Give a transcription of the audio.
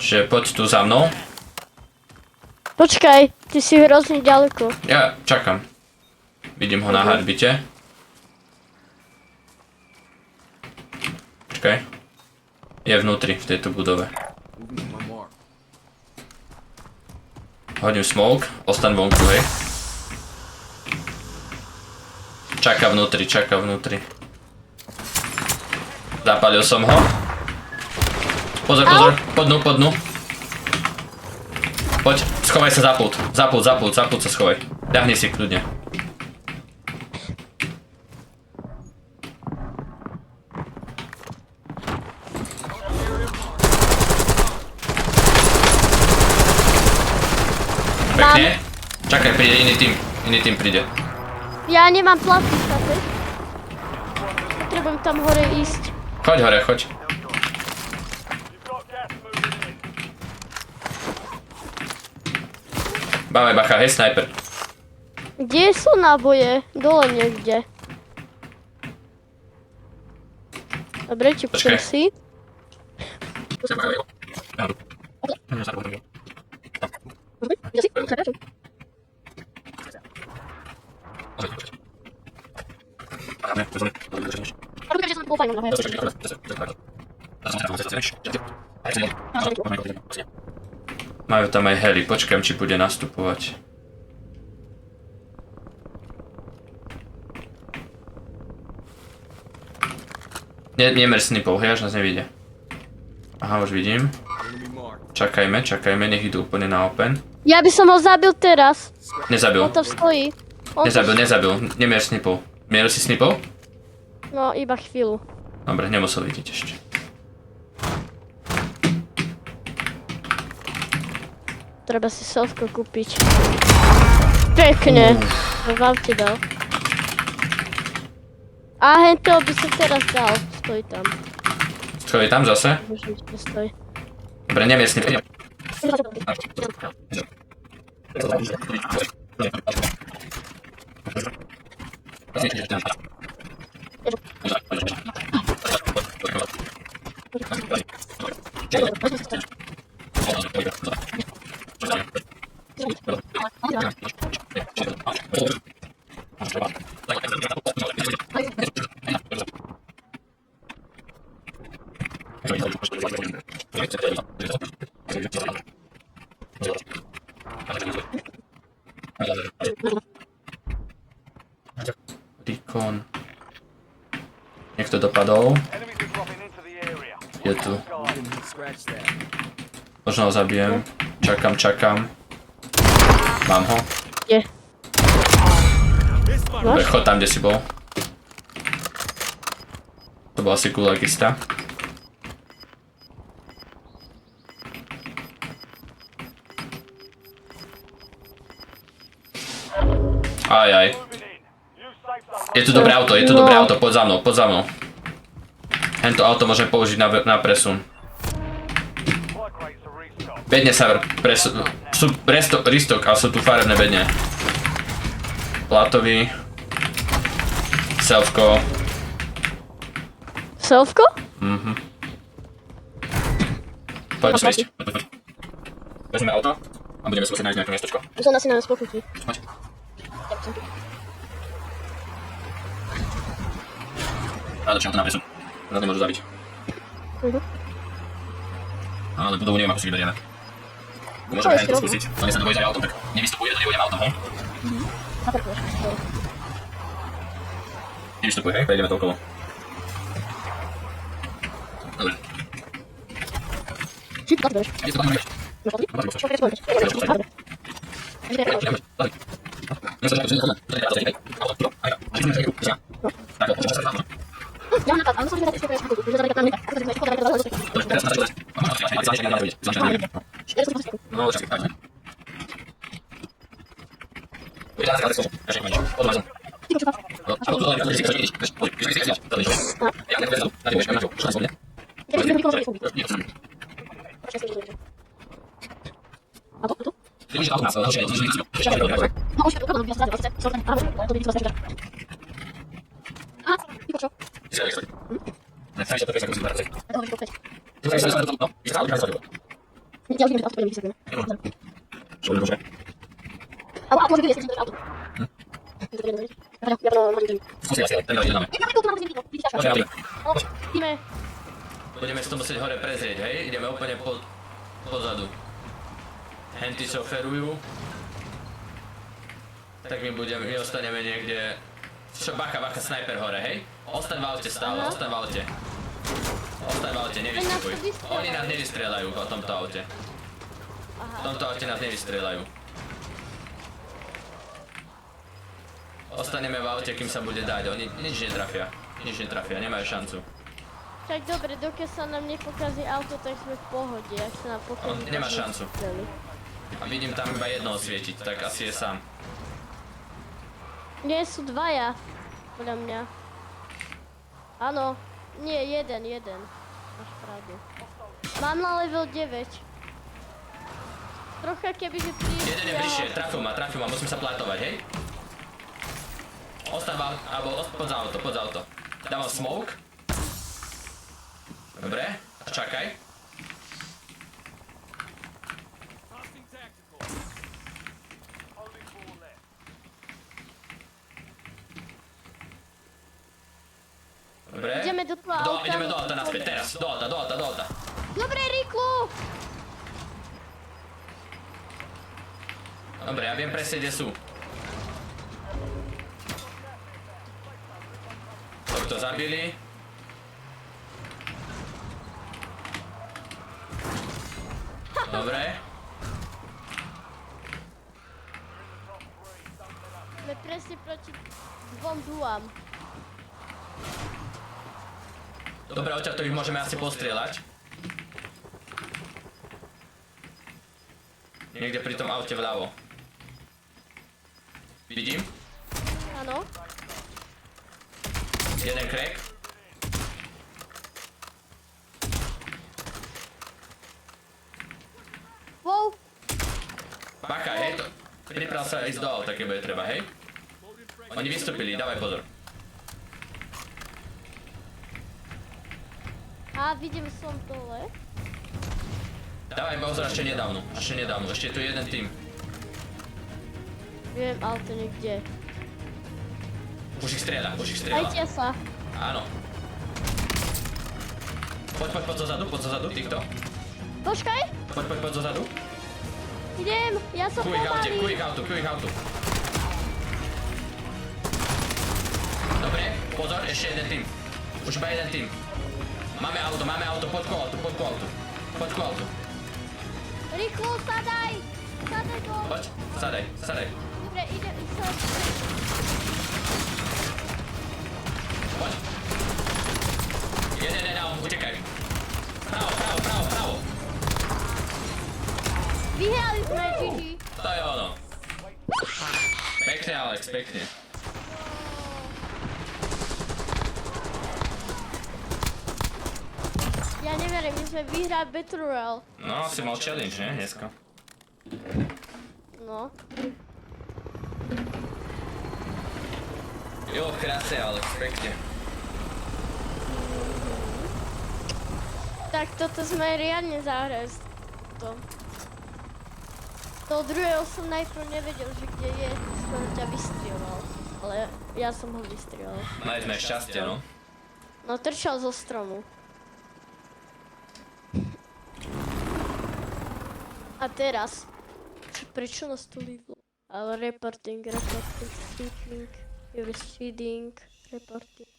Čiže poď tu za mnou. Počkaj, ty si hrozne ďaleko. Ja čakám. Vidím ho na hardbite. Počkaj. Je vnútri, v tejto budove. Hodím smoke, ostaň vonku, hej. Čaká vnútri. Zapálil som ho. Pozor, pod dnu. Poď, schovaj sa za pult sa schovaj. Ľahni si kľudne. Pekne. Čakaj, príde iný tým príde. Ja nemám plastik, chápeš? Potrebujem tam hore ísť. Choď hore, choď. Máme bacha, hej, sniper. Kde sú náboje? Dole niekde. Dobre, čipčem si. Majú tam aj heli, počkám, či bude nastupovať. Nemer snipov, hej, až nás nevidia. Aha, už vidím. Čakajme, nech idú úplne na open. Ja by som ho zabil teraz. Nezabil. On to stojí. Nezabil. Nemier snipov. Mieril si snipov? No, iba chvíľu. Dobre, nemusel vidieť ešte. Treba si selfko kúpiť. Pekne. To vám ti dal. A hento by som teraz dal. Stoj tam. Stojí tam zase? Možno, že stoj. Dobre, nemier snipov. Recon. Niekto dopadol. Je tu. Možno ho zabijem. Čakám. Mám ho. Je. Dobre, chod tam, kde si bol. To bol asi kulagista. Aj. Je tu dobré auto, poď za mnou. Hento auto môžeme použiť na presun. Bedne sa sú restock, ale sú tu farebné bedne. Platový. Selfko. Selfko? Poď ísť. Vezmeme auto a budeme skúsiť nájsť nejaké miestočko. Som asi na nás pokutí. Poď. Nádočne auto na presun. Nás nemôžu zabiť. Ale budovu neviem, ako si vyberieme. Môžeme hento skúsiť, ale sa nebojte aj autom, tak nevystupuje, to nebudem autom, hej? Nevystupuje, hej? Prejdeme to okolo. Dobre. Či to dáš? A je to tam nevieš? Ja mám napad, ale musím vedieť, že to je na mňa. No, čakaj, tak, ne? Ja už idem, že auto vysvetlíme. Čo by bože? Ale auto môže byť, jestli auto. Ja to môžem. Skúsi asi, ten dáme. Ideme. Budeme si to musieť hore prezrieť, hej? Ideme úplne pozadu. Henty šoferujú. Tak my ostaneme niekde... Bacha, snajper hore, hej? Ostaň v aute stále, ostaň v aute. Ostaň v aute, nevystupuj. Oni nás nevystrieľajú v tomto aute. V tomto aute nás nevystrieľajú. Ostaneme v aute, kým sa bude dať. Oni nič netrafia. Nič netrafia, nemajú šancu. Tak dobre, dokiaľ sa nám nepokazí auto, tak sme v pohode. Ak sa nám pokazí... On nemá šancu. A vidím tam iba jednoho svietiť, tak asi je sám. Nie, sú dvaja. Podľa mňa. Áno. Nie, jeden. Máš pravdu. Mám na level 9. Trocha kebyže príde... Jeden je bližšie, trafil ma, musím sa platovať, hej? Ostaň v aute, alebo poď za auto. Dávam smoke. Dobre, a čakaj. Dobre. Ideme do toho auta. Ideme do auta naspäť, teraz. Do auta. Dobre, rýchlo! Dobre, ja viem presne, kde sú. To zabili. Dobre. Sme presne proti dvom dúam. Dobre, odtiaľ to ich môžeme asi postrieľať. Niekde pri tom aute vľavo. Vidím? Áno. Jeden crack. Wow. Bacha, hej, to... Priprav sa ísť do auta, keď bude treba, hej? Oni vystúpili, dávaj pozor. A vidím som dole. Dávaj pozor, ešte nedávno, ešte je tu jeden tým. Viem, auto niekde. Už ich strieľa. Dajte sa. Áno. Poď zozadu, týchto. Počkaj. Poď zozadu. Idem, ja som pomalý. Kuj ich autu. Dobre, pozor, ešte jeden tým. Už iba jeden tým. Máme auto, poď ku autu. Rýchlo, sadaj. Sadaj do... Poď, sadaj. Dobre, idem, sadaj. Poď. Jeden, utekaj. Pravo. Vyhrali sme, GG. To je ono. Pekne, Alex, pekne. Ja neverím, my sme vyhrali Battle Royale. No, si mal challenge, ne, dneska? No. Jo, krásne, Alex, pekne. Tak toto sme riadne zahrali. To druhého som najprv nevedel, že kde je. Skoro ťa vystrieľal. Ale ja som ho vystrieľal. Mali sme šťastie, no. No, trčal zo stromu. A teraz, prečo nás tu líbilo? Ale reporting, you're speeding, reporting.